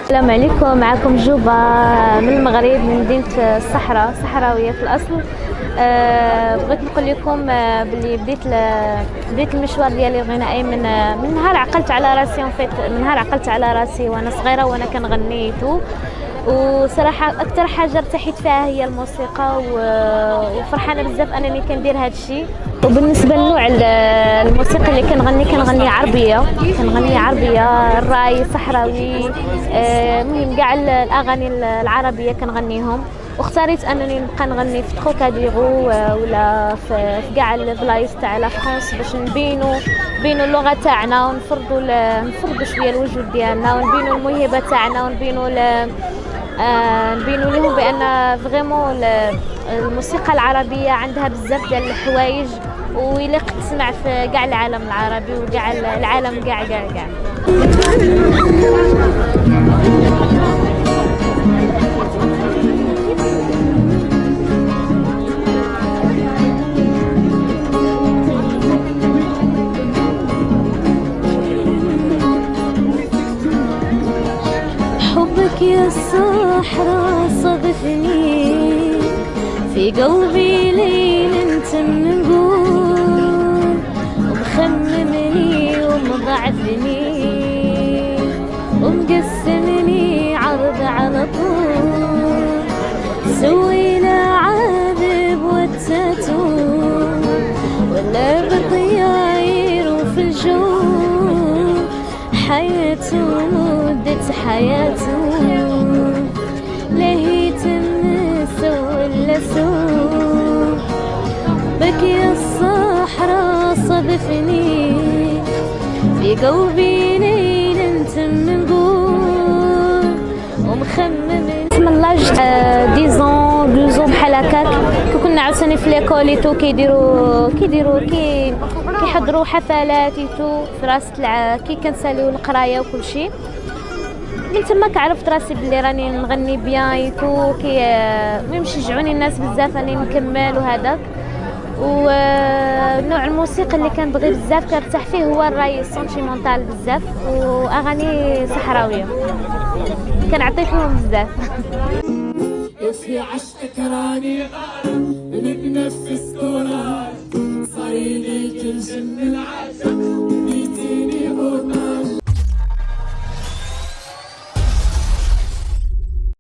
السلام عليكم، معكم جوبة من المغرب، من مدينة الصحراء، صحراوية في الأصل. بغيت نقول لكم باللي بديت المشوار ديالي الغنائي من نهار عقلت على راسي، من نهار عقلت على راسي وانا صغيره وانا كنغني وصراحه اكثر حاجه ارتحيت فيها هي الموسيقى، وفرحانه بزاف انني كندير هذا الشيء. وبالنسبه لنوع الموسيقى اللي كنغني عربيه، الراي صحراوي، المهم كاع الاغاني العربيه كنغنيهم. واختاريت انني نبقى نغني في تروكاديرو ولا في كاع البلايص تاع لا فرنسا باش نبينوا اللغه تاعنا ونفرضوا شويه الوجود ديالنا ونبينوا الموهبه تاعنا ونبينوا لهم بان فريمون الموسيقى العربيه عندها بزاف ديال الحوايج ويليق تسمع في كاع العالم العربي وكاع العالم كاع. حبك يا الصحراء صادفني في قلبي ليل انت منقول، ومخممني ومضعفني ومقسمني عرض على طول، سوينا عذب والتاتو ولا بطياير وفي الجو، حياته مدة حياته لهي تمس ولا سوء. بك يا الصحراء صادفني في قلبي ليل انت منقول ومخمم. بسم الله، ديزون دوزون بحال هكاك كنا عاوتاني في ليكوليتو كيحضروا حفلات في راس كي كنساليو القرايه وكل شيء. من تما عرفت راسي بلي راني نغني بيان ايتو المهم شجعوني الناس بزاف اني نكمل وهذاك. ونوع الموسيقى اللي كنبغي بزاف كنرتاح فيه هو الراي سونتيمونتال بزاف واغاني صحراويه كنعطي فيهم بزاف. في عشقك راني غارق بنتنفس تراب، صايلي كل جن العشق